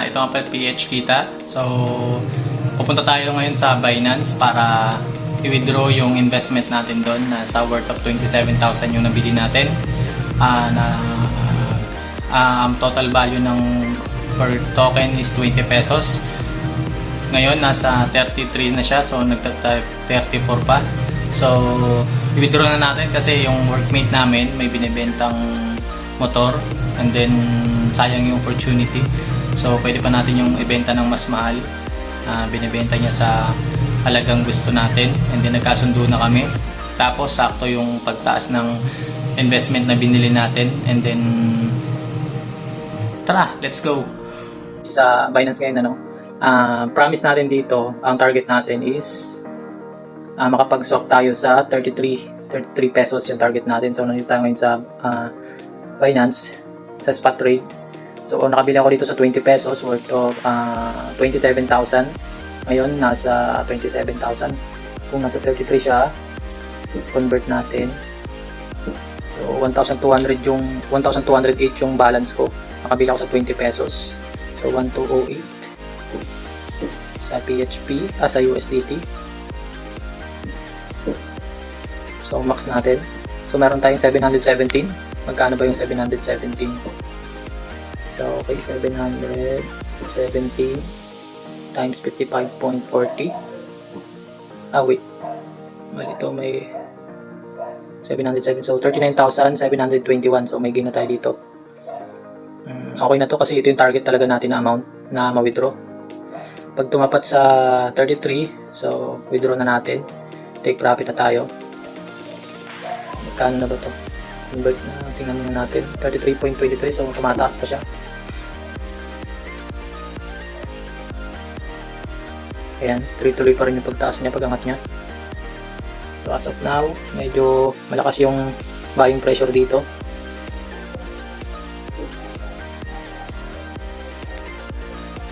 Ito nga pa PH Kita. So, pupunta tayo ngayon sa Binance para i-withdraw yung investment natin doon na sa worth of 27,000 yung nabili natin. Total value ng per token is 20 pesos. Ngayon, nasa 33 na siya. So, nagta-34 pa. So, i-withdraw na natin kasi yung workmate namin may binibentang motor. And then, sayang yung opportunity. So, pwede pa natin yung ibenta ng mas mahal. Binibenta niya sa halagang gusto natin. And then, nagkasundo na kami. Tapos, sakto yung pagtaas ng investment na binili natin. And then, tara, let's go! Sa Binance ngayon, promise natin dito, ang target natin is makapag-swap tayo sa 33 pesos yung target natin. So, nandito tayo ngayon sa Binance, sa spot trade. So, nakabili ako dito sa 20 pesos worth of 27,000. Ngayon, nasa 27,000. Kung nasa 33 siya, convert natin. So, 1,208 yung balance ko. Nakabili ako sa 20 pesos. So, 1,208 sa PHP, sa USDT. So, max natin. So, meron tayong 717. Magkano ba yung 717? So, okay, 717 times 55.40. Wait. Mali ito, may 707. So, 39,721. So, may gain na tayo dito. Okay na to kasi ito yung target talaga natin na amount na ma-withdraw. Pag tumapat sa 33, so, withdraw na natin. Take profit na tayo. Magkano na ba to? Convert na, tingnan muna natin. 33.23, so tumataas pa siya. Ayan, tuloy-tuloy pa rin yung pagtaas niya, pagangat niya. So as of now, medyo malakas yung buying pressure dito.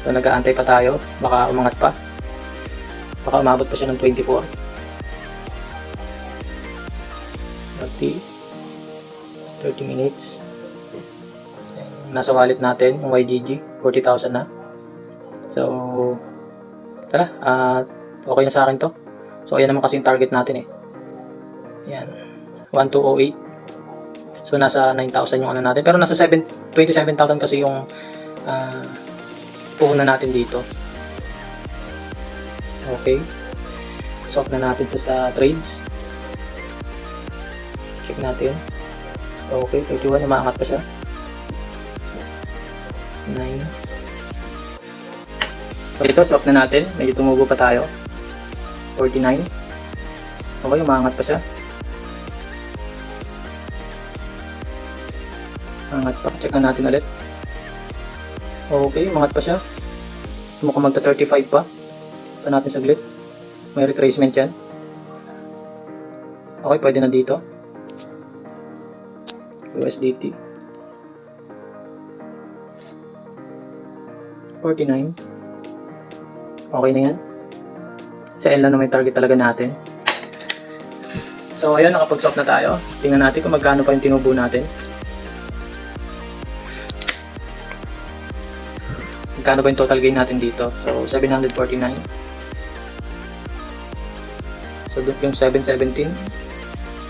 So nag-aantay pa tayo, baka umangat pa. Baka umabot pa siya ng 24. 30 minutes. Nasa wallet natin yung YGG 40,000 na. So tara, okay na sa akin to. So ayan naman kasi yung target natin Ayan, 1,208. So nasa 9,000 yung ano natin, pero nasa 27,000 kasi yung puhunan natin dito. Okay, swap na natin sa trades. Check natin. Okay, 31, umaangat pa siya. 9. So ito, swap na natin. Medyo tumubo pa tayo. 49. Okay, umaangat pa siya. Umaangat pa. Check na natin ulit. Okay, umaangat pa siya. Mukhang magta 35 pa. Ito natin saglit. May retracement yan. Okay, pwede na dito. USDT 49. Okay na yan. Sa L na may target talaga natin. So ayun, nakapag-swap na tayo. Tingnan natin kung magkano pa yung tinubo natin. Magkano ba yung total gain natin dito? So 749. So yung 717,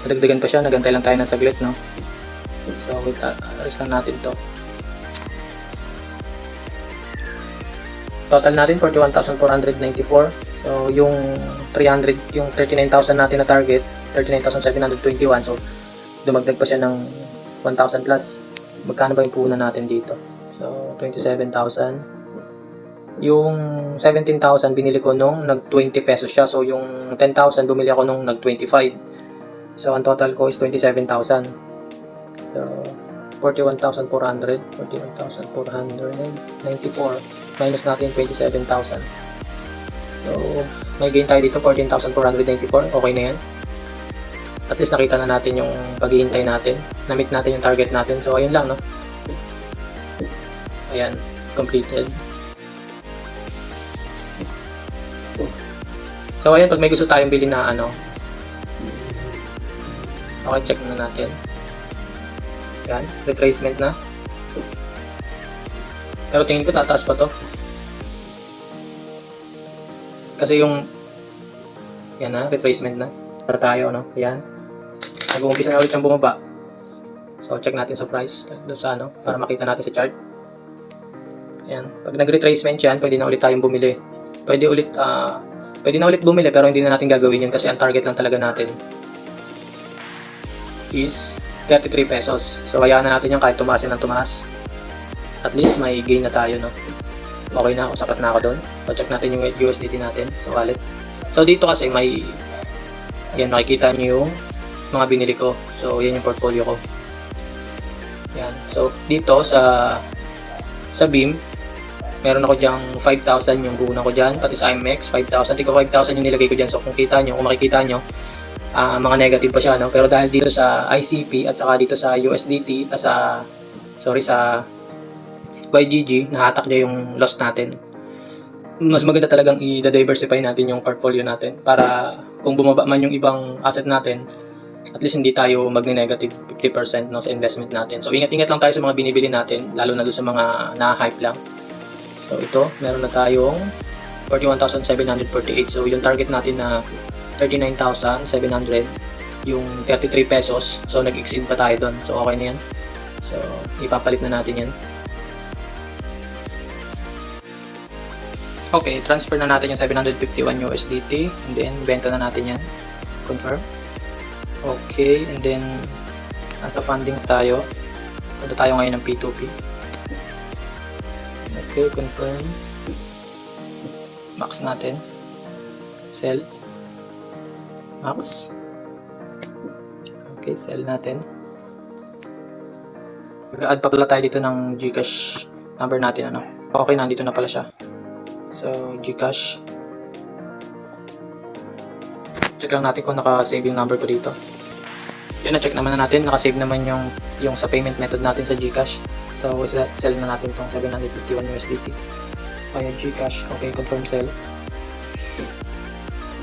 nadagdagan pa siya. Nagantay lang tayo ng saglit, no? So, wait, alis lang natin to. Total natin, 41,494. So, yung 39,000 natin na target, 39,721. So, dumagdag pa siya ng 1,000 plus. Magkano ba yung puhunan natin dito? So, 27,000. Yung 17,000 binili ko nung nag 20 pesos siya. So, yung 10,000 bumili ako nung nag 25. So, ang total ko is 27,000. So, 41,400, 41,494 minus natin 27,000. So, may gain tayo dito, 14,494. Okay na yan. At least nakita na natin yung paghihintay natin. Na-meet natin yung target natin. So, ayun lang, no? Ayan, completed. So, ayan, pag may gusto tayong bilhin na okay, check na natin. Yan, retracement na. Pero tingin ko tataas pa to. Kasi yung yan na, retracement na. Para tayo, no? Yan. Nag-uumpisa na ulit siyang bumaba. So, check natin sa price. Doon sa ano, para makita natin sa chart. Yan. Pag nag-retracement yan, pwede na ulit tayong bumili. Pwede na ulit bumili pero hindi na natin gagawin yun kasi ang target lang talaga natin is 33 pesos. So, hayaan na natin yan kahit tumaas ng tumaas. At least may gain na tayo, no? Okay na ako, sapat na ako doon. So, check natin yung USDT natin sa wallet. So, dito kasi may yan, makikita nyo yung mga binili ko. So, yan yung portfolio ko. Yan. So, dito sa Beam, meron ako dyang 5,000 yung guna ko dyan. Pati sa IMEX, 5,000. Tika 5,000 yung nilagay ko dyan. So, kung makikita nyo, mga negative pa siya, no? Pero dahil dito sa ICP at saka dito sa USDT, sa YGG, nahatak niya yung loss natin. Mas maganda talagang i-diversify natin yung portfolio natin para kung bumaba man yung ibang asset natin, at least hindi tayo magne-negative 50% no, sa investment natin. So, ingat-ingat lang tayo sa mga binibili natin, lalo na doon sa mga na-hype lang. So, ito, meron na tayong 41,748. So, yung target natin na 39,700, yung 33 pesos. So, nag-exceed pa tayo doon. So, okay na yan. So, ipapalit na natin yan. Okay, transfer na natin yung 751 USDT and then benta na natin yan. Confirm. Okay, and then nasa funding tayo. Punta tayo ngayon ng P2P. Okay, confirm. Max natin. Sell. Max. Okay, sell natin. Mag-add pa pala tayo dito ng GCash number natin, ano. Okay, nandito na pala siya. So, GCash. Check lang natin kung naka-save yung number ko dito. Yun, na-check naman na natin. Naka-save naman yung sa payment method natin sa GCash. So, sell na natin itong 751 USDT. Via GCash. Okay, confirm sell.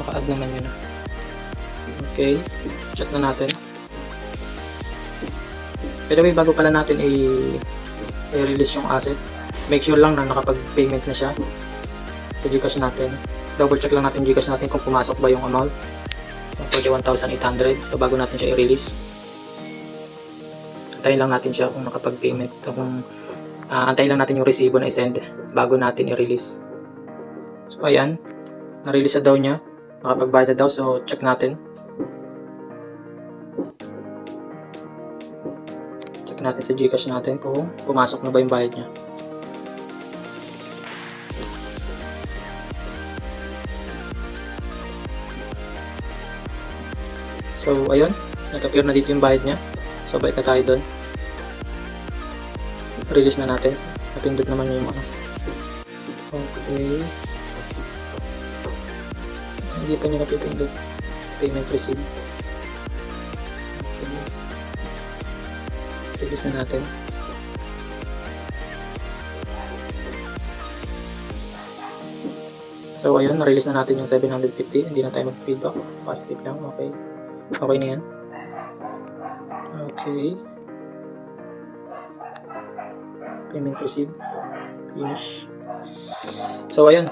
Naka-add naman yun. Okay, check na natin. By the way, bago pala natin i-release yung asset, make sure lang na nakapag-payment na siya sa GCash natin. Double check lang natin GCash natin kung pumasok ba yung amount. 41,800. So bago natin siya i-release, antayin lang natin siya kung nakapag-payment. So, antayin lang natin yung resibo na i-send bago natin i-release. So ayan, na-release na daw niya. Nakapag-bayad na daw. So check natin. Check natin sa GCash natin kung pumasok na ba yung bayad niya. So, ayun. Nag-appear na dito yung bayad niya. So, balik na tayo doon. Release na natin. Napindot naman yung ano. Okay. Hindi pa niya napipindot. Payment received. Okay. Release na natin. So, ayun. Na-release na natin yung 750. Hindi na tayo mag-feedback. Positive lang. Okay. Okay na yan. Okay. Payment received. Finish. So, ayun.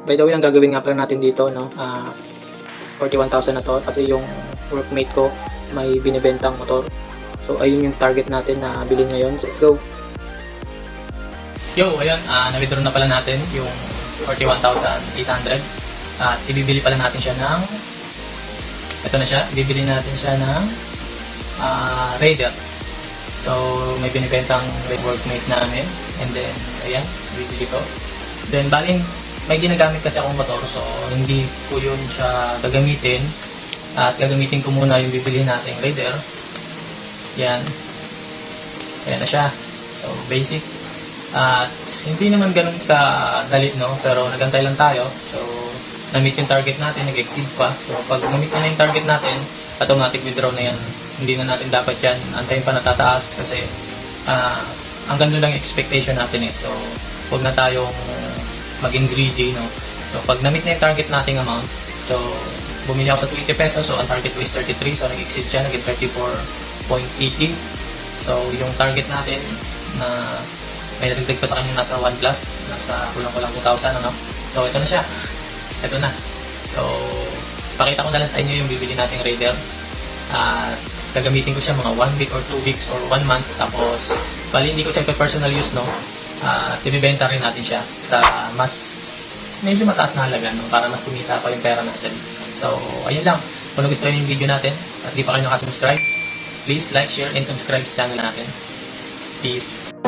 By the way, ang gagawin nga pala natin dito, no? 41,000 na to. Kasi yung workmate ko may binibentang motor. So, ayun yung target natin na bilhin ngayon. So, let's go. Yo, ayun. Na-withdraw na pala natin yung 41,800. At ibibili pala natin siya ng, ito na siya, ibibili natin siya ng Raider. So, may binibentang workmate namin. And then, ayan, ibibili ko. Then, baling, may ginagamit kasi akong motor. So, hindi ko yun siya gagamitin. At gagamitin ko muna yung bibili nating Raider. Yan. Ayan na siya. So, basic. At hindi naman ganun kadali, no? Pero nagantay lang tayo. So, na-meet yung target natin, nag-exceed pa. So, pag na-meet na yung target natin, automatic withdraw na yan. Hindi na natin dapat yan. Antayin pa natataas kasi ang ganda lang expectation natin eh. So, huwag na tayong maging greedy, no? So, pag na-meet na yung target nating amount, so, bumili ako sa 20 pesos. So, ang target ko is 33. So, nag-exceed siya, naging 34.80. So, So, yung target natin na may natagdag pa sa kanya nasa 1 plus, nasa kulang-kulang 2,000, ano? So, ito na siya. Ito na. So, pakita ko na lang sa inyo yung bibili nating Raider. Gagamitin ko siya mga 1 week or 2 weeks or 1 month. Tapos, bali hindi ko siya personal use, no? Ibibenta rin natin siya sa mas medyo mataas na halaga, no? Para mas kumita pa yung pera natin. So, ayun lang. Kung nagustuhan yung video natin at di pa kayo nakasubscribe, please like, share, and subscribe sa channel natin. Peace!